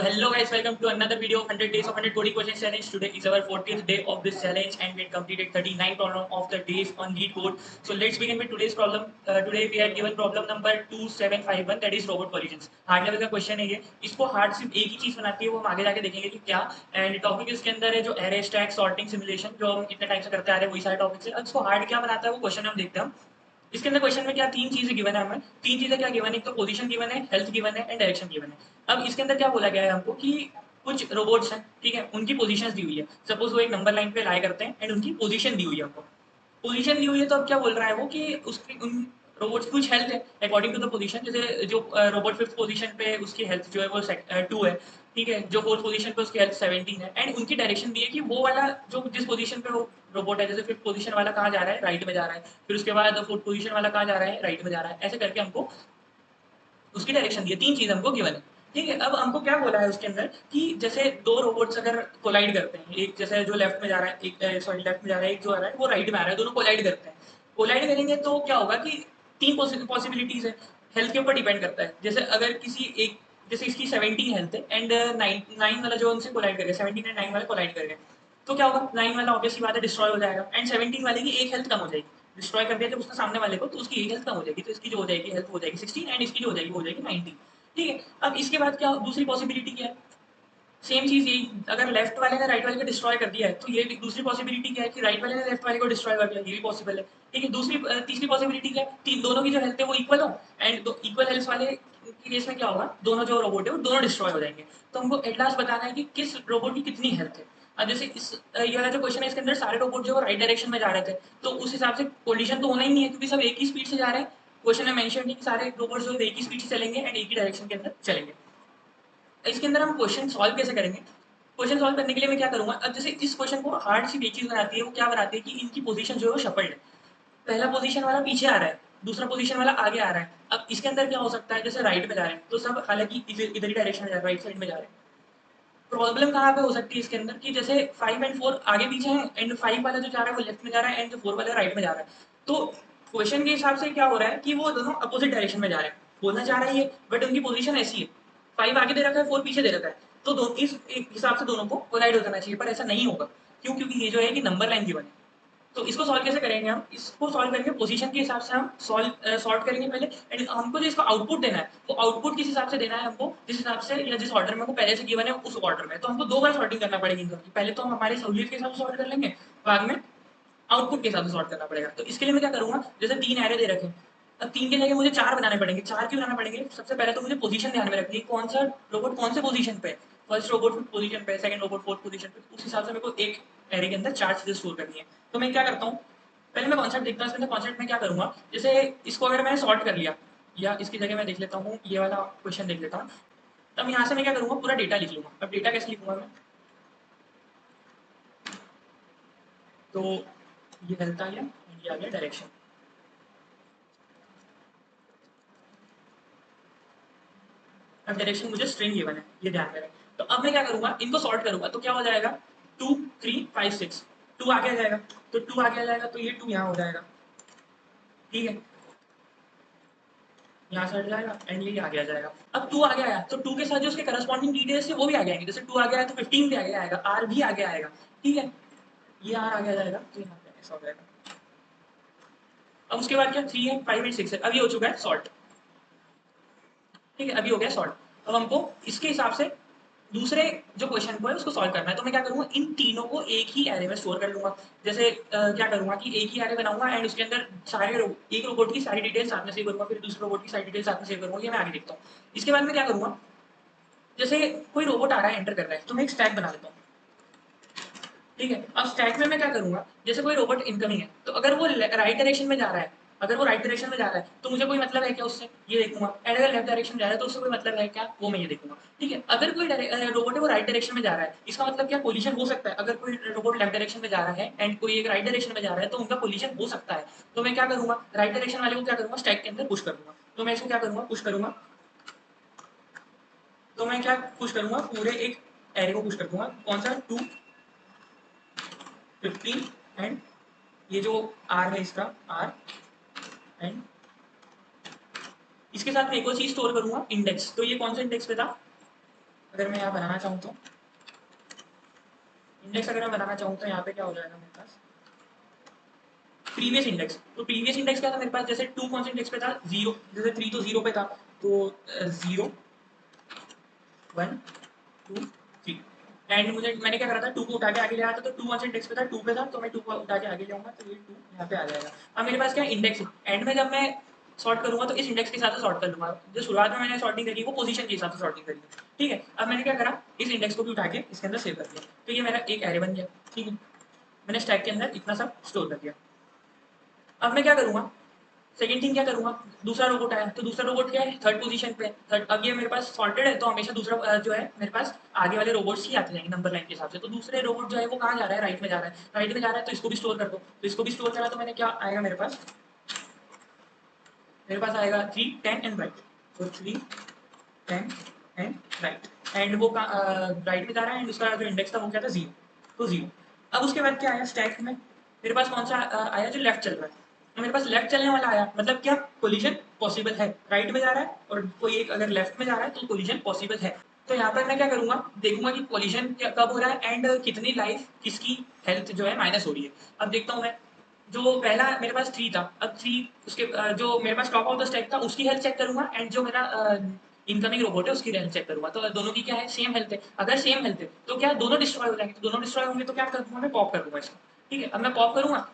So hello guys, welcome to another video of 100 days of 100 coding questions challenge. Today is our 40th day of this challenge and we completed 39 problem of the days on lead code. So let's begin with today's problem. Today we are given problem number 2751, that is robot collisions. Hard level का question है ये. इसको hard सिर्फ एक ही चीज बनाती है, वो हम आगे जाके देखेंगे कि क्या. एंड टॉपिक इसके अंदर है जो एरे स्टैक सॉर्टिंग सिमुलेशन, जो हम इतने टाइम से करते आ रहे हैं, वही सारे टॉपिक्स है. अब इसको हार्ड क्या बनाता है वो क्वेश्चन हम देखते हैं. इसके अंदर क्वेश्चन में क्या तीन चीजें गिवन है हमें. तीन चीजें क्या गिवन है, एक तो पोजीशन गिवन है, हेल्थ गिवन है एंड डायरेक्शन गिवन है. अब इसके अंदर क्या बोला गया है हमको कि कुछ रोबोट्स हैं, ठीक है, उनकी पोजीशंस दी हुई है. सपोज वो एक नंबर लाइन पे लाई करते हैं एंड उनकी पोजीशन दी हुई है हमको. पोजीशन दी हुई है तो अब क्या बोल रहा है वो कि उसकी उन रोबोट्स की कुछ हेल्थ है अकॉर्डिंग टू द पोजीशन. जैसे जो रोबोट फिफ्थ पोजीशन पे उसकी हेल्थ जो है वो 2 है, ठीक है. जो फोर्थ पोजीशन पे उसकी हेल्थ 17 है एंड उनकी डायरेक्शन दी है कि वो वाला जो जिस पोजीशन पे वो रोबोट है, जैसे फिफ्थ पोजीशन वाला कहाँ जा रहा है, राइट में जा रहा है. फिर उसके बाद फोर्थ पोजीशन वाला कहाँ जा रहा है, राइट में जा रहा है. ऐसे करके हमको उसकी डायरेक्शन दी है. तीन चीज हमको गिवन है, ठीक है. अब हमको क्या बोला है उसके अंदर कि जैसे दो रोबोट्स अगर कोलाइड करते हैं, एक जैसे जो लेफ्ट में जा रहा है, एक सॉरी लेफ्ट में जा रहा है, एक जो आ रहा है वो राइट में आ रहा है, दोनों कोलाइड करते हैं. कोलाइड करेंगे तो क्या होगा कि तीन पॉसिबिलिटीज है. हेल्थ के ऊपर डिपेंड करता है. जैसे अगर किसी एक, जैसे इसकी 17 हेल्थ है एंड 9 वाला जो उनसे कोलाइड करेगा, 17 एंड 9 वाला कोलाइड करेगा, तो क्या होगा, 9 वाला ऑब्वियसली बात है डिस्ट्रॉय हो जाएगा एंड 17 वाले की एक हेल्थ कम हो जाएगी. डिस्ट्रॉय कर दिया जब उसने सामने वाले को, तो उसकी एक हेल्थ कम हो जाएगी, तो इसकी जो हो जाएगी हेल्थ हो जाएगी 16 एंड इसकी जो हो जाएगी 19, ठीक है. अब इसके बाद क्या दूसरी पॉसिबिलिटी क्या है, सेम चीज यही. अगर लेफ्ट वाले ने राइट वाले को डिस्ट्रॉय कर दिया है तो ये दूसरी पॉसिबिलिटी क्या है कि राइट वाले ने लेफ्ट वाले को डिस्ट्रॉय कर दिया, ये भी पॉसिबल है, ठीक है. तीसरी पॉसिबिलिटी क्या है, तीन दोनों की जो हेल्थ है वो इक्वल हो एंड इक्वल हेल्थ वाले की केस में क्या होगा, दोनों जो रोबोट है वो दोनों डिस्ट्रॉय हो जाएंगे. तो हमको एट लास्ट बताना है कि किस रोबोट की कितनी हेल्थ है. अब जैसे ये वाला जो क्वेश्चन है इसके अंदर सारे रोबोट जो राइट डायरेक्शन में जा रहे थे, तो उस हिसाब से कोलिजन तो होना ही नहीं है क्योंकि सब एक ही स्पीड से जा रहे हैं. क्वेश्चन में मेंशन नहीं कि सारे रोबोट जो एक ही स्पीड से चलेंगे एंड एक ही डायरेक्शन के अंदर चलेंगे. इसके अंदर हम क्वेश्चन सॉल्व कैसे करेंगे. क्वेश्चन सॉल्व करने के लिए मैं क्या करूंगा, अब जैसे इस क्वेश्चन को हार्ड सी एक चीज बनाती है, वो क्या बनाती है कि इनकी पोजीशन जो है वो शफल्ड है. पहला पोजीशन वाला पीछे आ रहा है, दूसरा पोजीशन वाला आगे आ रहा है. अब इसके अंदर क्या हो सकता है, जैसे राइट में जा रहे हैं तो सब हालांकि इधर ही डायरेक्शन में जा रहे हैं, राइट साइड में जा रहे हैं. प्रॉब्लम कहाँ पे हो सकती है इसके अंदर कि जैसे 5 एंड 4 आगे पीछे हैं एंड 5 वाला जो जा रहा है वो लेफ्ट में जा रहा है एंड जो 4 वाला राइट में जा रहा है. तो क्वेश्चन के हिसाब से क्या हो रहा है कि वो दोनों अपोजिट डायरेक्शन में जा रहे हैं. बोलना चाह रहा है ये, बट उनकी पोजीशन ऐसी है, 5 आगे दे रखा है, 4 पीछे दे रखा है, तो इस हिसाब से दोनों को कोलाइड हो जाना चाहिए, पर ऐसा नहीं होगा. क्यों, क्योंकि ये जो है कि नंबर लाइन गिवन है. तो इसको सॉल्व कैसे करेंगे हम, इसको सॉल्व करेंगे पोजीशन के हिसाब से. हम सॉर्ट करेंगे पहले एंड हमको जो इसका आउटपुट देना है वो आउटपुट किस हिसाब से देना है हमको, जिस हिसाब से या जिस ऑर्डर में हमको पहले से गिवन है उस ऑर्डर में. तो हमको दो बार सॉर्टिंग करना पड़ेगी इनकी. पहले तो हम हमारे सहूलियत के हिसाब से सॉर्ट कर लेंगे, बाद में आउटपुट के हिसाब से सॉर्ट करना पड़ेगा. तो इसके लिए मैं क्या करूंगा, जैसे 3 एरे दे रखे हैं, अब 3 के जगह मुझे 4 बनाने पड़ेंगे. 4 क्यों बनाने पड़ेंगे, सबसे पहले तो मुझे पोजीशन ध्यान में रखनी है, कौन सा रोबोट कौन से पोजीशन पे, फर्स्ट रोबोट फिफ्थ पोजीशन पे, सेकंड रोबोट फोर्थ पोजीशन पे. उस हिसाब से मेरे को एक एरे के अंदर 4 चीजें स्टोर करनी है. तो मैं क्या करता हूँ, पहले मैं कॉन्सेप्ट देखता हूँ. इसके अंदर कॉन्सेप्ट में क्या करूंगा, जैसे इसको अगर मैंने सॉर्ट कर लिया, या इसकी जगह मैं देख लेता हूँ, ये वाला क्वेश्चन देख लेता हूँ. तब यहाँ से मैं क्या करूंगा, पूरा डेटा लिख लूंगा. अब डेटा कैसे लिखूंगा मैं, तो ये हेल्थ आ गया, ये आ गया डायरेक्शन. अब डायरेक्शन मुझे स्ट्रिंग गिवन है, ये ध्यान में रखें. तो अब मैं क्या करूंगा, इनको सॉर्ट करूंगा, तो क्या हो जाएगा, 2 3 5 6, 2 आगे आ जाएगा, तो 2 आगे आ जाएगा तो ये 2 यहाँ हो जाएगा, ठीक है, यहाँ से हट जाएगा एंड ये आगे आ जाएगा. अब 2 आगे आया तो 2 के साथ जो उसके करस्पॉन्डिंग डिटेल्स है वो भी आगे आएंगे. जैसे 2 आगे आया तो 15 भी आगे आएगा, आर भी आगे आएगा, ठीक है. ये आर आगे आ जाएगा तो यहाँ पे ऐसा हो जाएगा. अब उसके बाद क्या 3 है, 5 एंड 6 है. अब ये हो चुका है सॉर्ट, ठीक है, अभी हो गया सॉर्ट. अब हमको इसके हिसाब से दूसरे जो क्वेश्चन को है उसको सॉल्व करना है. तो मैं क्या करूंगा, इन तीनों को एक ही एरे में स्टोर कर लूंगा. जैसे क्या करूंगा कि एक ही एरे बनाऊंगा एंड उसके अंदर एक रोबोट की सारी डिटेल्स साथ में सेव करूंगा, फिर दूसरे रोबोट की सारी डिटेल्स साथ में सेव करूंगा. ये मैं आगे देखता हूँ. इसके बाद में क्या करूंगा, जैसे कोई रोबोट आ रहा है एंटर कर रहा है तो मैं एक स्टैक बना लेता हूँ, ठीक है. अब स्टैक में मैं क्या करूंगा, जैसे कोई रोबोट इनकमिंग है तो अगर वो राइट डायरेक्शन में जा रहा है, अगर वो राइट डायरेक्शन में जा रहा है तो मुझे कोई मतलब है क्या उससे, ये देखूंगा. एंड अगर लेफ्ट डायरेक्शन में जा रहा है तो उससे कोई मतलब है क्या, वो मैं ये देखूंगा, ठीक है. अगर कोई रोबोट है वो राइट डायरेक्शन में जा रहा है, इसका मतलब क्या कोलिजन हो सकता है. अगर कोई रोबोट लेफ्ट डायरेक्शन में जा रहा है एंड कोई एक राइट डायरेक्शन में जा रहा है तो उनका कोलिजन हो सकता है. तो मैं क्या करूंगा, राइट डायरेक्शन वाले को क्या करूंगा, स्टैक के अंदर पुश करूंगा. तो मैं इसको क्या करूंगा, पुश करूंगा. तो मैं क्या पुश करूंगा, पूरे एक एरे को पुश कर दूंगा. कौन सा, 2 15 एंड ये जो आर है इसका आर एंड इसके साथ में एक और चीज स्टोर करूंगा, इंडेक्स. तो ये कौन सा इंडेक्स पे था, अगर मैं यहाँ बनाना चाहूँ तो इंडेक्स अगर मैं बनाना चाहूँ तो यहाँ पे क्या हो जाएगा मेरे पास प्रीवियस इंडेक्स। तो प्रीवियस इंडेक्स क्या था मेरे पास, जैसे 2 कौन से इंडेक्स पे था, 0, जैसे 3 तो 0 पे था, तो 0 1 2 3। एंड मैंने क्या करा था, 2 को उठा के आगे ले आया था, तो 2 कौन से इंडेक्स पे था, 2 पे था, तो मैं 2 को उठा के आगे ले आऊंगा तो ये 2 यहाँ पे आ जाएगा। अब मेरे पास क्या इंडेक्स है, एंड में जब मैं सॉर्ट करूंगा तो इस इंडेक्स के साथ सॉर्ट कर लूंगा। जो शुरुआत में मैंने सॉर्टिंग करी वो पोजीशन के हिसाब से सॉर्टिंग करी है, ठीक है। अब मैंने क्या करा, इस इंडेक्स को भी उठा के इसके अंदर सेव कर दिया, तो ये मेरा एक एरे बन गया, ठीक है। मैंने स्टैक के अंदर इतना सब स्टोर कर दिया। अब मैं क्या करूंगा, सेकंड थिंग क्या करूंगा, दूसरा रोबोट आया, तो दूसरा रोबोट क्या है, थर्ड पोजीशन पे है, थर्ड। अब ये मेरे पास सॉर्टेड है, तो हमेशा दूसरा जो है मेरे पास आगे वाले रोबोट्स ही आते जाएंगे नंबर लाइन के हिसाब से। तो दूसरे रोबोट जो है वो कहाँ जा रहा है, राइट में जा रहा है, राइट में जा रहा है, तो इसको भी स्टोर कर दो। तो इसको भी स्टोर करा तो मैंने क्या आएगा मेरे पास आएगा 3 10 एंड राइट। तो 3 10 एंड राइट, एंड वो राइट में जा रहा है, एंड उसका जो इंडेक्स था वो क्या था, 0, तो 0। अब उसके बाद क्या आया स्टैक में, मेरे पास कौन सा आया, जो लेफ्ट चल रहा है। तो मेरे पास लेफ्ट चलने वाला आया, मतलब क्या, कोलिजन पॉसिबल है, राइट में जा रहा है और कोई एक अगर लेफ्ट में जा रहा है तो कोलिजन पॉसिबल है। तो यहाँ पर मैं क्या करूंगा, देखूंगा कि कोलिजन कब हो रहा है एंड कितनी लाइफ, किसकी हेल्थ जो है माइनस हो रही है। अब देखता हूँ मैं, जो पहला मेरे पास 3 था, अब 3 उसके जो मेरे पास टॉप ऑफ द स्टैक था उसकी हेल्थ चेक करूंगा, एंड जो मेरा इनकमिंग रोबोट है उसकी हेल्थ चेक करूंगा। तो दोनों की क्या है, सेम हेल्थ है। अगर सेम हेल्थ है तो क्या दोनों डिस्ट्रॉय हो जाएंगे, तो दोनों डिस्ट्रॉय होंगे तो क्या करूंगा, मैं पॉप कर दूंगा इसको, ठीक है। अब मैं पॉप करूंगा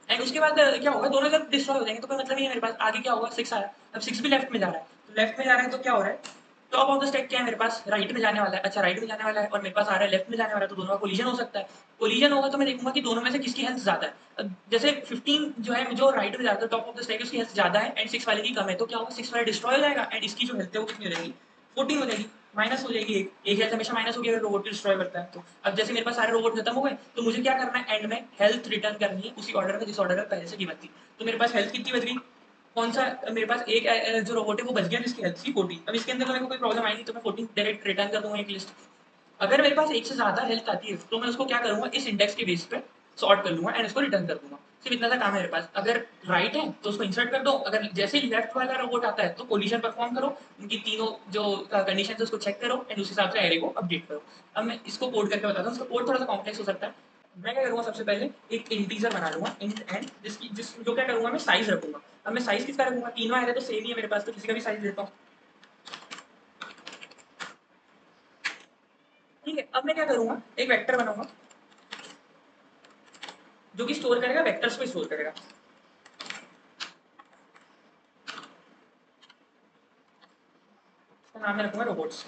एंड उसके बाद क्या होगा, दोनों जब डिस्ट्रॉय हो जाएंगे तो कोई मतलब नहीं है मेरे पास, आगे क्या होगा, 6 आया। अब 6 भी लेफ्ट में जा रहा है, तो लेफ्ट में जा रहा है तो क्या हो रहा है, टॉप ऑफ द स्टैक क्या है मेरे पास, राइट में जाने वाला है। अच्छा, राइट में जाने वाला है और मेरे पास आ रहा है लेफ्ट में जाने वाला है, तो दोनों का कोलिजन हो सकता है। कोलिजन होगा तो मैं देखूंगा कि दोनों में से किसकी हेल्थ ज्यादा है। जैसे 15 जो है, जो राइट में जाता है टॉप ऑफ द स्टैक, उसकी हेल्थ ज्यादा है एंड 6 वाले की कम है, तो क्या होगा, 6 वाला डिस्ट्रॉय हो जाएगा एंड इसकी जो हेल्थ है वो कितनी हो जाएगी, 14 हो जाएगी, माइनस हो जाएगी। एक हेल्थ हमेशा माइनस होगी अगर रोबोट डिस्ट्रॉय करता है तो। अब जैसे मेरे पास सारे रोबोट खत्म हो गए, तो मुझे क्या करना है, एंड में हेल्थ रिटर्न करनी है उसी ऑर्डर में जिस ऑर्डर में पहले से कीमत थी। तो मेरे पास हेल्थ कितनी बच गई, कौन सा, मेरे पास एक जो रोबोट है वो बच गया जिसकी हेल्थ थी 14। अब इसके अंदर तो मेरे को कोई प्रॉब्लम आई नहीं, तो मैं 14 डायरेक्ट रिटर्न कर दूंगा एक लिस्ट। अगर मेरे पास एक से ज्यादा हेल्थ आती है तो मैं उसको क्या करूंगा, इस इंडेक्स के बेस पे सॉर्ट कर लूंगा एंड उसको रिटर्न कर दूंगा। सिर्फ इतना सा काम है मेरे पास। अगर राइट है तो उसको इंसर्ट कर दो, अगर जैसे ही लेफ्ट वाला रोबोट आता है तो कोलिजन परफॉर्म करो, उनकी तीनों जो कंडीशन है उसको चेक करो एंड उस हिसाब से एरे को अपडेट करो। अब मैं इसको कोड करके बताता हूँ, उसका कोड थोड़ा सा कॉम्प्लेक्स हो सकता है। मैं क्या करूंगा, सबसे पहले एक इंटीजर बना लूंगा इंट एंड, जिस जो क्या करूंगा, मैं साइज रखूंगा। अब मैं साइज किसका रखूंगा, तीनों एरे तो सेम ही है मेरे पास, तो किसी का भी साइज लेता हूँ, ठीक है। अब मैं क्या करूंगा, एक वेक्टर बनाऊंगा जो कि स्टोर करेगा, वेक्टर्स को स्टोर करेगा। इसका नाम मैं रखूंगा रोबोट्स।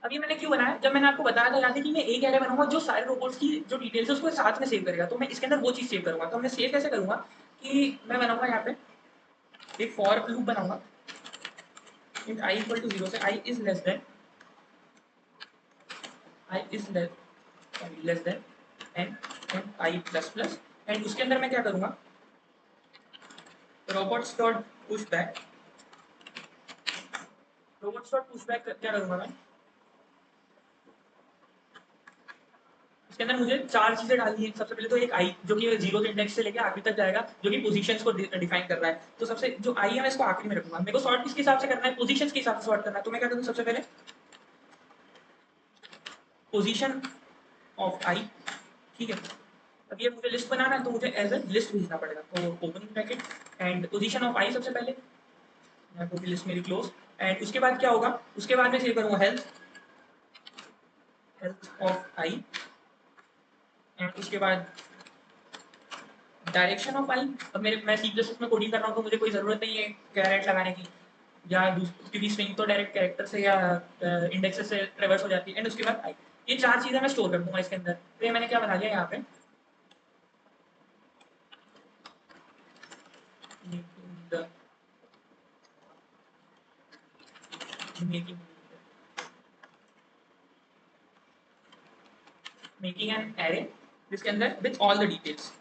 अब ये मैंने क्यों बनाया, जब मैंने आपको बताया था याद है कि मैं एक एरे बनाऊंगा जो सारे रोबोट्स की जो डिटेल्स है उसको साथ में सेव करेगा, तो मैं इसके अंदर वो चीज सेव करूंगा। तो मैं सेव कैसे करूंगा, कि मैं बनाऊंगा यहाँ पे एक फॉर लूप बनाऊंगा, इन आई इक्वल टू 0 से i is less than i is less than n n i plus plus, and उसके अंदर मैं क्या करूंगा, robots dot push back, robots dot push back क्या करूंगा मैं, इसके अंदर मुझे 4 चीजें डालनी है। सबसे पहले तो एक आई जो कि 0 इंडेक्स से लेके आखिरी तक जाएगा, जो कि पोजीशंस को डिफाइन कर रहा है। तो सबसे जो आई है मैं इसको आखिरी में रखूंगा। मेरे को सॉर्ट किसके हिसाब से करना है, पोजीशंस के हिसाब से सॉर्ट करना है। तो मैं क्या करूंगा, सबसे पहले पोजीशन ऑफ आई, ठीक है। अब ये मुझे लिस्ट बनाना है तो मुझे एज ए लिस्ट भेजना पड़ेगा, तो open bracket and position of i सबसे पहले, मैं पूरी लिस्ट मेरी क्लोज। एंड उसके बाद क्या होगा, उसके बाद मैं सेव करूंगा health, health of I, and उसके बाद डायरेक्शन ऑफ आई। अब मेरे मैं सी प्लस में कोडिंग कर रहा हूँ तो मुझे कोई जरूरत नहीं है कैरेट लगाने की, या क्योंकि स्ट्रिंग तो डायरेक्ट कैरेक्टर से या इंडेक्सेस से ट्रेवर्स हो जाती है। एंड उसके बाद आई, ये 4 चीजें मैं स्टोर कर दूंगा इसके अंदर। तो ये मैंने क्या बना लिया यहाँ पे, मेकिंग एन एरे जिसके अंदर with all the details,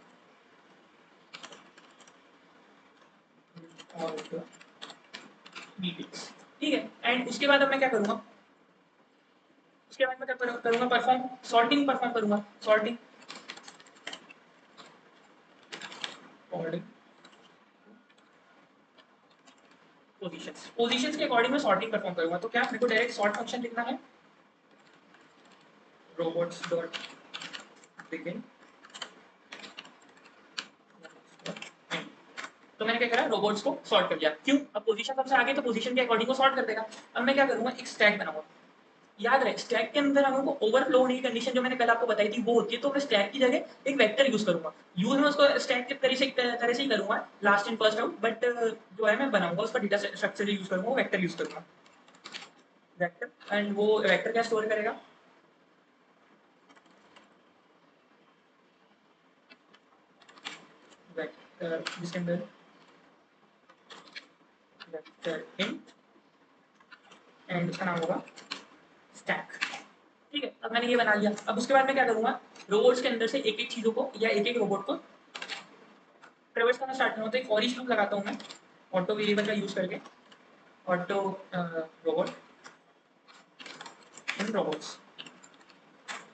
all the details, ठीक है। एंड उसके बाद अब मैं क्या करूंगा, उसके बाद मैं क्या करूंगा, परफॉर्म सॉर्टिंग परफॉर्म करूंगा, सॉर्टिंग अकॉर्डिंग पोजीशंस, पोजीशंस के अकॉर्डिंग मैं सॉर्टिंग परफॉर्म करूंगा। तो क्या मेरे को डायरेक्ट सॉर्ट फंक्शन लिखना है, robots dot begin। तो मैंने क्या करा, रोबोट्स को सॉर्ट कर दिया। क्यों? अब पोजीशन सबसे आगे तो पोजीशन के अकॉर्डिंग को सॉर्ट कर देगा। अब मैं क्या करूंगा, एक स्टैक बनाऊंगा। याद रहे स्टैक के अंदर हमको ओवरफ्लो होने की कंडीशन जो मैंने कल आपको बताई थी वो होती है, तो मैं स्टैक की जगह एक वेक्टर यूज करूंगा। यूज मैं उसको स्टैक के तरह से ही करूंगा, last in first out, but जो है मैं बनाऊंगा उसका डेटा स्ट्रक्चर यूज करूंगा, वेक्टर यूज करूंगा, वेक्टर। एंड वो वेक्टर क्या स्टोर करेगा, वेक्टर जिसके अंदर वेक्टर इन एंड उसका नाम होगा स्टैक। ठीक है, अब मैंने ये बना लिया। अब उसके बाद मैं क्या करूंगा, रोबोट्स के अंदर से एक एक चीजों को या एक एक रोबोट को ट्रेवर्स करना स्टार्ट करूंगा। तो एक फॉर ईच लूप लगाता हूं मैं ऑटो वेरिएबल का यूज करके, auto robot in robots.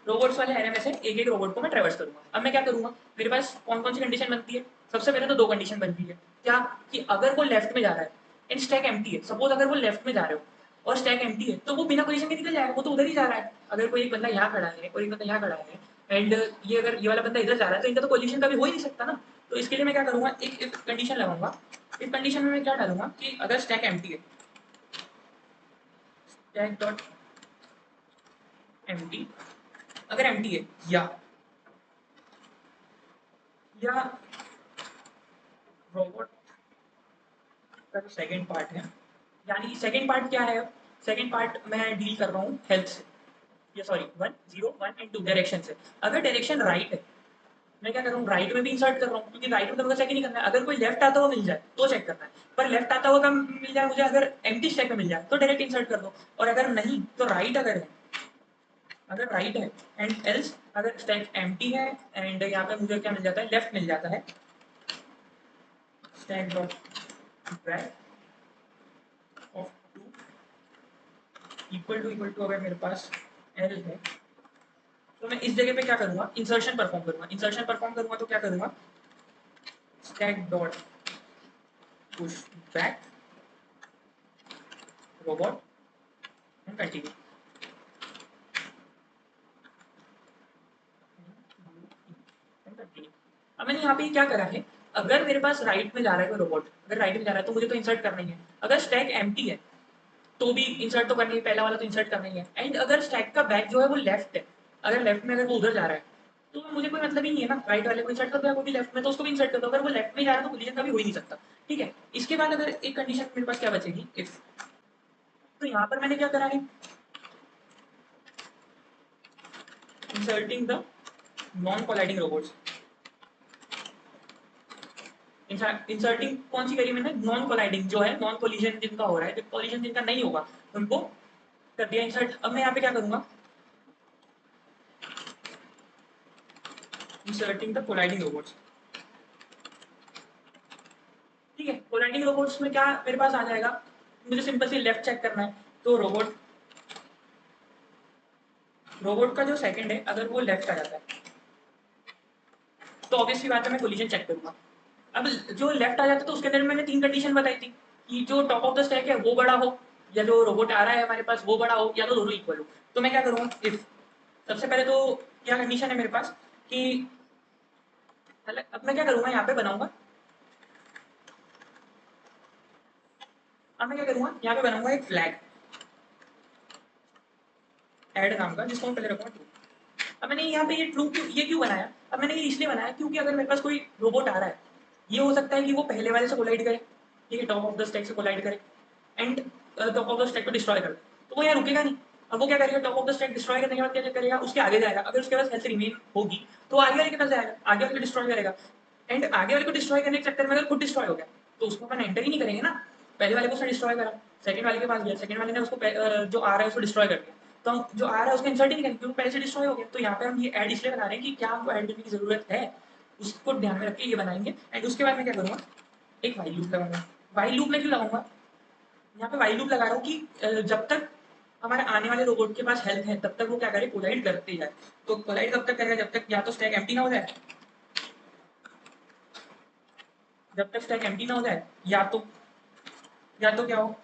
Robots वाले एरे में से एक एक रोबोट को मैं ट्रेवर्स करूंगा। अब मैं क्या करूंगा, मेरे पास कौन कौन सी कंडीशन बनती है, सबसे पहले तो दो कंडीशन बनती है। क्या कि अगर वो लेफ्ट में जा रहा है एंड स्टैक एम्प्टी है, सपोज अगर वो लेफ्ट में जा रहे हो और स्टैक एम्प्टी है, तो वो बिना कोलिजन के निकल जाएगा, वो तो उधर ही जा रहा है। अगर कोई एक बंदा यहाँ खड़ा है और एक बंदा यहाँ खड़ा है एंड ये अगर ये वाला बंदा इधर जा रहा है तो इनका तो कोलिजन कभी हो ही नहीं सकता ना। तो इसके लिए मैं क्या करूंगा, एक कंडीशन लगाऊंगा। इस कंडीशन में मैं क्या डालूंगा कि अगर स्टैक एम्प्टी है, स्टैक डॉट एम्प्टी, अगर एम्प्टी है या रोबोट का जो सेकंड पार्ट है, यानी सेकंड पार्ट क्या है, सेकंड पार्ट मैं डील कर रहा हूँ हेल्थ से, या सॉरी 1 0 1 एंड 2 डायरेक्शन से। अगर डायरेक्शन राइट है, मैं क्या कर रहा हूँ, राइट में भी इंसर्ट कर रहा हूँ, क्योंकि राइट में तो मुझे चेक ही नहीं करना है। अगर कोई लेफ्ट आता हुआ मिल जाए तो चेक करना है, पर लेफ्ट आता हुआ कम मिल जाए मुझे, अगर एम्प्टी स्टैक में मिल जाए तो डायरेक्ट इंसर्ट कर दो। और अगर नहीं तो राइट अगर है, अगर राइट है एंड एल्स अगर स्टैक एम्प्टी है एंड यहाँ पे मुझे क्या मिल जाता है, लेफ्ट मिल जाता है, stack dot back of 2 equal to अगर मेरे पास एल है, तो मैं इस जगह पे क्या करूंगा, इंसर्शन परफॉर्म करूंगा। इंसर्शन परफॉर्म करूंगा तो क्या करूंगा, stack dot push back robot and continue. अब मैंने यहाँ पे क्या करा है, अगर मेरे पास राइट में जा रहा है कोई रोबोट, अगर राइट में जा रहा है तो मुझे तो इंसर्ट करना ही है। अगर स्टैक एम्प्टी है तो भी इंसर्ट तो करना ही है, पहला वाला तो इंसर्ट करना ही है। एंड अगर स्टैक का बैक जो है वो लेफ्ट है, अगर लेफ्ट में अगर वो उधर जा रहा है तो मुझे कोई मतलब ही नहीं है ना, राइट वाले को इंसर्ट कर दो, वो भी लेफ्ट में तो उसको भी इंसर्ट कर दो। अगर वो लेफ्ट में जा रहा है तो पोजीशन कभी हो ही नहीं सकता। ठीक है, इसके बाद अगर एक कंडीशन मेरे पास क्या बचेगी, इफ, तो यहाँ पर मैंने क्या करा है, inserting the non colliding robots. Inserting कौन सी करी मैंने, नॉन कोलाइडिंग, जो है नॉन कोलिजन जिनका हो रहा है, कोलिजन जिनका नहीं होगा उनको कर दिया इंसर्ट। अब मैं यहाँ पे क्या करूंगा, इंसर्टिंग द कोलाइडिंग रोबोट्स। ठीक है, कोलाइडिंग रोबोट्स में क्या मेरे पास आ जाएगा, मुझे सिंपल सी लेफ्ट चेक करना है, तो रोबोट रोबोट का जो सेकंड है अगर वो लेफ्ट आ जाता है तो ऑब्वियसली बात है मैं कोलिजन चेक करूंगा। अब जो लेफ्ट आ जाता है तो उसके अंदर मैंने तीन कंडीशन बताई थी कि जो टॉप ऑफ द स्टैक है वो बड़ा हो, या जो रोबोट आ रहा है हमारे पास वो बड़ा हो, या तो दोनों इक्वल हो। तो मैं क्या करूंगा, इफ, सबसे पहले तो क्या कंडीशन है मेरे पास कि, अब मैं क्या करूंगा, यहाँ पे बनाऊंगा, अब मैं क्या करूंगा, यहाँ पे बनाऊंगा एक फ्लैग ऐड नाम का, जिसको मैं पहले रखूंगा ट्रू। अब मैंने यहाँ पे ये ट्रू ये क्यों बनाया, अब मैंने ये इसलिए बनाया क्योंकि अगर मेरे पास कोई रोबोट आ रहा है, ये हो सकता है कि वो पहले वाले से कोलाइड करे, ठीक है, टॉप ऑफ द स्टैक से कोलाइड करे and top of the stack को डिस्ट्रॉय कर दे, तो वो यहाँ रुकेगा नहीं। अब वो क्या करेगा, top of the stack destroy करने के बाद क्या करेगा, उसके आगे जाएगा, अगर उसके पास हेल्थ रिमेन होगी तो आगे वाले के पास जाएगा, आगे वाले को डिस्ट्रॉय करेगा। एंड आगे वाले को डिस्ट्रॉय करने के चक्कर में अगर खुद डिस्ट्रॉय हो गया तो उसको अपन एंटर ही नहीं करेंगे ना, पहले वाले को उसने डिस्ट्रॉय करा, सेकंड वाले के पास गया, सेकंड वाले ने उसको जो आ रहा है उसको डिस्ट्रॉय कर दिया, तो हम जो आ रहा है उसको इंसर्ट ही नहीं करेंगे क्योंकि पहले से डिस्ट्रॉय हो गया। तो यहाँ पे हम ये ऐड इसलिए बना रहे हैं कि क्या हमको ऐड करने की जरूरत है, उसको ध्यान में रख के ये बनाएंगे। एंड उसके बाद मैं क्या करूँगा, एक वाइल लूप लगाऊंगा। वाइल लूप में क्यों लगाऊंगा, यहाँ पे वाइल लूप लगा रहा हूँ कि जब तक हमारे आने वाले रोबोट के पास हेल्थ है तब तक वो क्या करे, कोलाइड करते जाए। तो कोलाइड कब तक करेगा, जब तक या तो स्टैक एम्प्टी ना हो जाए, जब तक स्टैक एम्प्टी ना हो जाए, या तो क्या हो,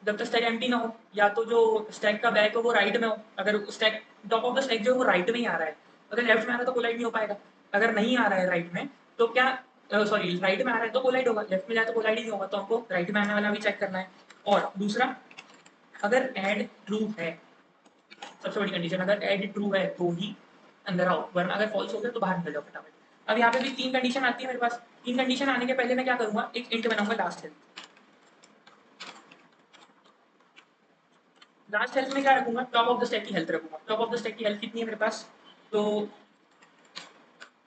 जब तक स्टैक एम्प्टी ना हो, या तो जो स्टैक का बैक हो वो राइट में हो। अगर stack top of the stack जो है वो राइट में ही आ रहा है, अगर लेफ्ट में आ रहा है तो कोलाइड नहीं हो पाएगा। अगर नहीं आ रहा है राइट में तो क्या, सॉरी राइट में आ रहा है तो कोलाइड होगा, लेफ्ट में जाए तो कोलाइड ही नहीं होगा, तो हमको राइट में आने वाला भी चेक करना है। और दूसरा, अगर एड ट्रू है, सबसे बड़ी कंडीशन, अगर एड ट्रू है तो ही अंदर आओ, वरना अगर फॉल्स हो गया तो बाहर निकल जाओ फटाफट। अब यहाँ पे भी 3 कंडीशन आती है मेरे पास। 3 कंडीशन आने के पहले मैं क्या करूंगा, एक इंट बनाऊंगा लास्ट हेल्थ। लास्ट हेल्थ में क्या रखूंगा, टॉप ऑफ द स्टैक की हेल्थ रखूंगा। टॉप ऑफ द स्टैक की हेल्थ कितनी है मेरे पास, तो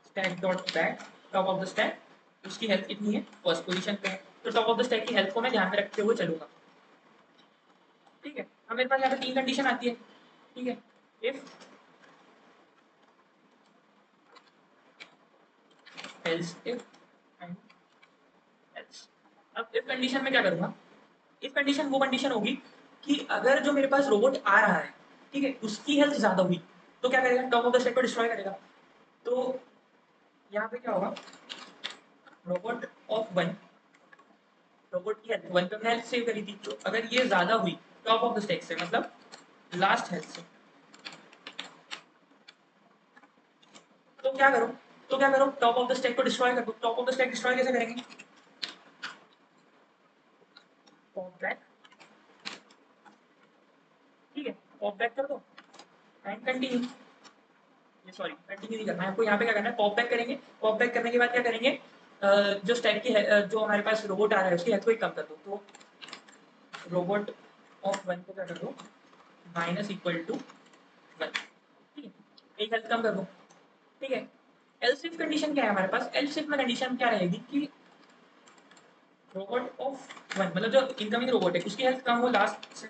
stack dot back top of the stack, उसकी हेल्थ कितनी है, फर्स्ट पोजीशन पे है, तो टॉप ऑफ द स्टैक की हेल्थ को मैं ध्यान में रखते हुए चलूंगा। ठीक है, अब मेरे पास यहाँ पे 3 कंडीशन आती है। ठीक है, if else if and else. अब इफ कंडीशन में क्या करूंगा, इफ कंडीशन वो कंडीशन होगी कि अगर जो मेरे पास रोबोट आ रहा है, ठीक है, उसकी हेल्थ ज्यादा हुई तो क्या करेगा, टॉप ऑफ द स्टैक को डिस्ट्रॉय करेगा। तो यहाँ पे क्या होगा, रोबोट ऑफ वन, रोबोट की हेल्थ वन पे मैंने हेल्थ सेव करी थी, तो अगर ये ज्यादा हुई टॉप ऑफ द स्टैक से, मतलब लास्ट हेल्थ से, तो क्या करो, टॉप ऑफ द स्टैक को डिस्ट्रॉय कर दो। Top of the stack destroy कैसे करेंगे, पॉप बैक, ठीक है, पॉप बैक कर दो एंड कंटिन्यू। ये सॉरी कंटिन्यू नहीं करना है आपको, यहाँ पे क्या करना है, पॉप बैक करेंगे। पॉप बैक करने के बाद क्या करेंगे, जो स्टैक की जो हमारे पास रोबोट आ रहा है उसकी हेल्थ को एक कम कर दो, तो रोबोट ऑफ वन को क्या कर दो, माइनस इक्वल टू वन। ठीक है, एक हेल्थ कम कर दो। ठीक है, एल्स इफ कंडीशन क्या है हमारे पास, एल्स इफ में कंडीशन क्या रहेगी कि रोबोट ऑफ वन, मतलब जो इनकमिंग रोबोट है उसकी हेल्थ कम हो लास्ट से,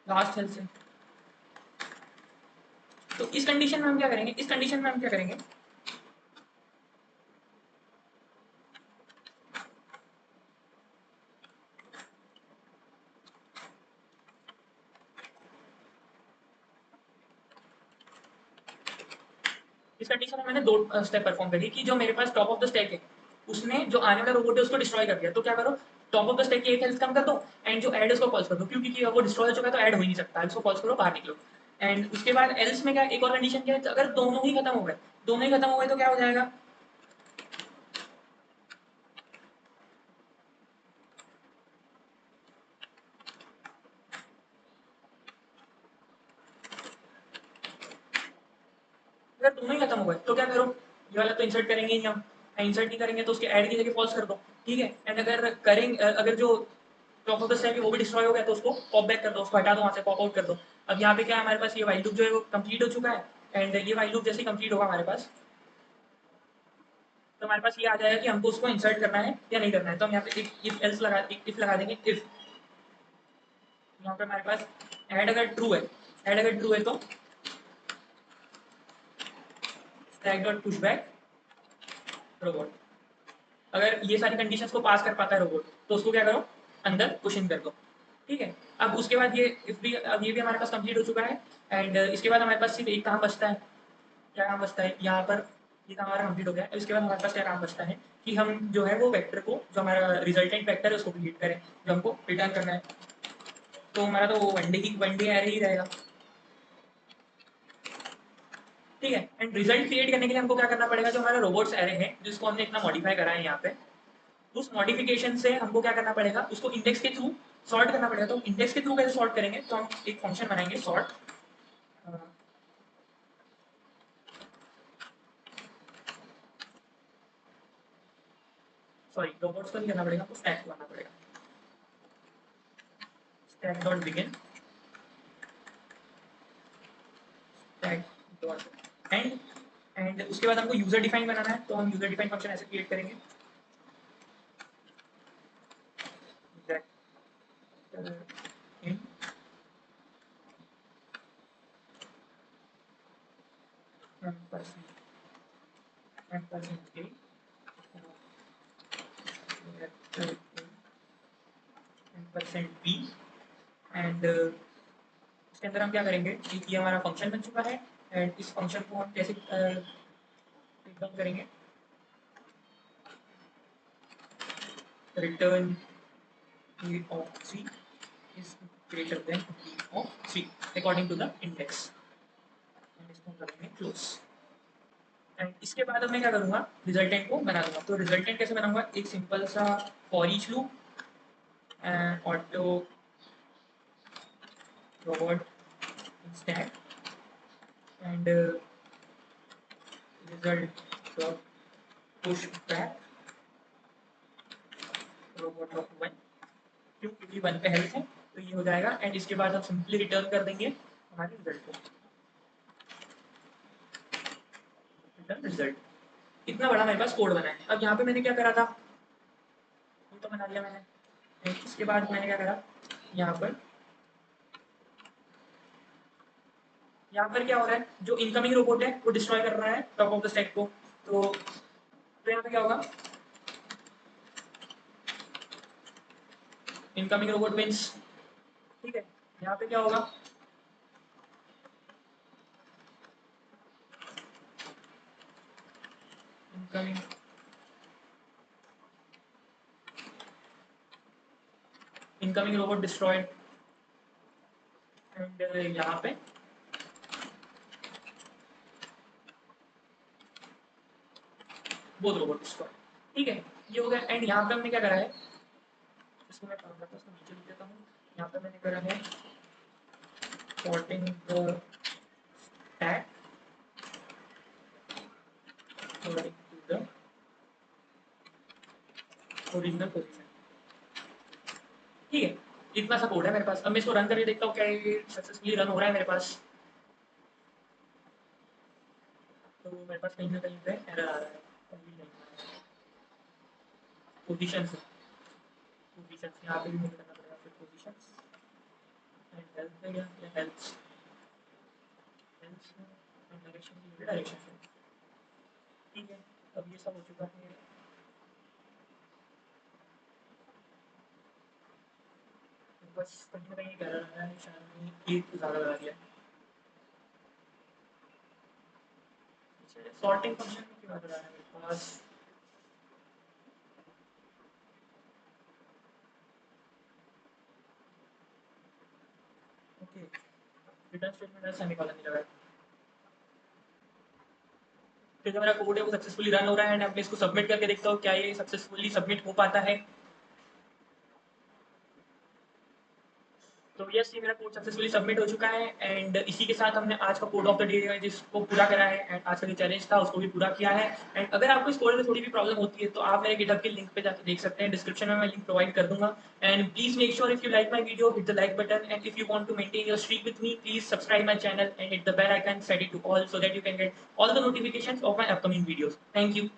लास्ट हेल्थ से। तो इस कंडीशन में हम क्या करेंगे, इस कंडीशन में हम क्या करेंगे, इस कंडीशन में मैंने 2 स्टेप परफॉर्म करी कि जो मेरे पास टॉप ऑफ द स्टैक है उसने जो आने वाला रोबोट है उसको डिस्ट्रॉय कर दिया, तो क्या करो, टॉप ऑफ द स्टैक की एक हेल्थ कम कर दो एंड जो ऐड है उसको फॉल्स कर दो, क्योंकि वो डिस्ट्रॉय हो चुका है तो ऐड हो ही नहीं सकता, इसको फॉल्स करो, बाहर निकलो। एंड उसके बाद एल्स में क्या, एक और कंडीशन क्या है, तो अगर दोनों ही खत्म हो गए, दोनों ही खत्म हो गए तो क्या हो जाएगा, अगर दोनों ही खत्म हो गए तो क्या करो, ये वाला तो इंसर्ट करेंगे ही हम, इंसर्ट नहीं करेंगे तो उसके ऐड की जगह फॉल्स कर दो। ठीक है, एंड अगर करेंगे, अगर जो टॉप ऑफ द स्टैक है वो भी डिस्ट्रॉय हो गया तो उसको पॉप बैक कर दो, उसको हटा दो वहां से, पॉप आउट कर दो। अब यहाँ पे क्या है, हमारे पास ये वाइल लूप जो है वो कंप्लीट हो चुका है, एंड ये वाइल लूप जैसे कंप्लीट होगा हमारे पास, तो हमारे पास ये आ जाएगा कि हमको उसको इंसर्ट करना है या नहीं करना है। तो हम यहाँ पे इफ एल्स लगा, इफ लगा देंगे, इफ यहाँ पे हमारे पास ऐड अगर ट्रू है, ऐड अगर ट्रू है तो stack dot push back robot, अगर ये सारी कंडीशंस को पास कर पाता है रोबोट तो उसको क्या करो, अंदर पुश इन कर दो। ठीक है, अब उसके बाद ये इफ भी, अब ये भी हमारे पास कंप्लीट हो चुका है, एंड इसके बाद हमारे पास सिर्फ एक काम बचता है। क्या काम बचता है, यहाँ पर ये काम हमारा कंप्लीट हो गया, इसके बाद हमारे पास क्या काम बचता है कि हम जो है वो वेक्टर को, जो हमारा रिजल्टेंट वेक्टर है उसको क्रिएट करें, जो हमको रिटर्न करना है। तो हमारा तो वन डे एरे ही रहेगा। ठीक है, एंड रिजल्ट क्रिएट करने के लिए हमको क्या करना पड़ेगा, जो हमारा रोबोट्स एरे है जिसको हमने इतना मॉडिफाई करा है यहाँ पे, उस मॉडिफिकेशन से हमको क्या करना पड़ेगा, उसको इंडेक्स के थ्रू सॉर्ट करना पड़ेगा। तो इंडेक्स के थ्रू कैसे सॉर्ट करेंगे, तो हम एक फंक्शन बनाएंगे सॉर्ट, सॉरी रोबोट्स को नहीं करना पड़ेगा, तो स्टैक को करना पड़ेगा, stack dot begin, stack dot and, and उसके बाद हमको यूजर डिफाइन बनाना है, तो हम यूजर डिफाइन फंक्शन ऐसे क्रिएट करेंगे, इन %a %b, एंड इसके अंदर हम क्या करेंगे कि ये हमारा फंक्शन बन चुका है, एंड इस फंक्शन को हम कैसे एकदम करेंगे, return A of 3 is greater than B of 3 according to the index. And इसको हम करेंगे close. एंड इसके बाद अब मैं क्या करूँगा, रिजल्टेंट को बना दूंगा. तो रिजल्टेंट कैसे बनाऊंगा, एक सिंपल सा for each loop and auto robot stack and result dot push back robot of 1 क्योंकि 1 पे हेल्थ है तो ये हो जाएगा. एंड इसके बाद हम सिंपली रिटर्न कर देंगे हमारे रिजल्ट को. Return result. इतना बड़ा मेरे पास कोड बना है. अब यहाँ पे मैंने क्या करा था, ये तो बना लिया मैंने. इसके बाद मैंने क्या करा, यहाँ पर क्या हो रहा है, जो इनकमिंग रोबोट है वो डिस्ट्रॉय कर रहा है टॉप ऑफ द स्टैक को. तो यहाँ पे क्या होगा, इनकमिंग रोबोट विंस. ठीक है, यहाँ पे क्या होगा, इनकमिंग रोबोट डिस्ट्रॉयड. एंड यहाँ पे बोथ रोबोट डिस्ट्रॉयड. ठीक है, ये हो गया. एंड यहाँ पे हमने क्या करा है, इसको मैं काम करता हूँ, इसको नीचे लिख देता हूँ. यहाँ पे मैंने करा है sorting the stack according to the original position. ठीक है, इतना सा कोड है मेरे पास. अब मैं इसको रन करके देखता हूँ क्या ये सक्सेसफुली रन हो रहा है मेरे पास. तो मेरे पास कहीं ना कहीं पे एरर आ रहा है. पोजीशंस यहाँ पे भी मुझे करना पड़ेगा. फिर पोजीशंस एंड हेल्थ है या हेल्थ एंड डायरेक्शन. ठीक है, अब ये सब हो चुका है. बस कहीं ना कहीं एक एरर आ रहा है, शायद एक ज़्यादा लगा दिया. सॉर्टिंग फंक्शन में क्यों आ रहा है मेरे पास. ओके, रिटर्न स्टेटमेंट है सेमीकोलन नहीं लगा. तो जो मेरा कोड है वो सक्सेसफुली रन हो रहा है. एंड मैं इसको सबमिट करके देखता हूँ क्या ये सक्सेसफुली सबमिट हो पाता है. तो यस, ये मेरा कोड सक्सेसफुली सबमिट हो चुका है. एंड इसी के साथ हमने आज का कोड ऑफ द डे जिसको पूरा करा है. एंड आज का जो चैलेंज था उसको भी पूरा किया है. एंड अगर आपको इस कोड में थोड़ी भी प्रॉब्लम होती है तो आप मेरे गिटहब के लिंक पे जाकर देख सकते हैं. डिस्क्रिप्शन में मैं लिंक प्रोवाइड कर दूंगा. And please make sure if you like my video hit the like button. And if you want to maintain your streak with me please subscribe my channel and hit the bell icon, set it to all so that you can get all the notifications of my upcoming videos. Thank you.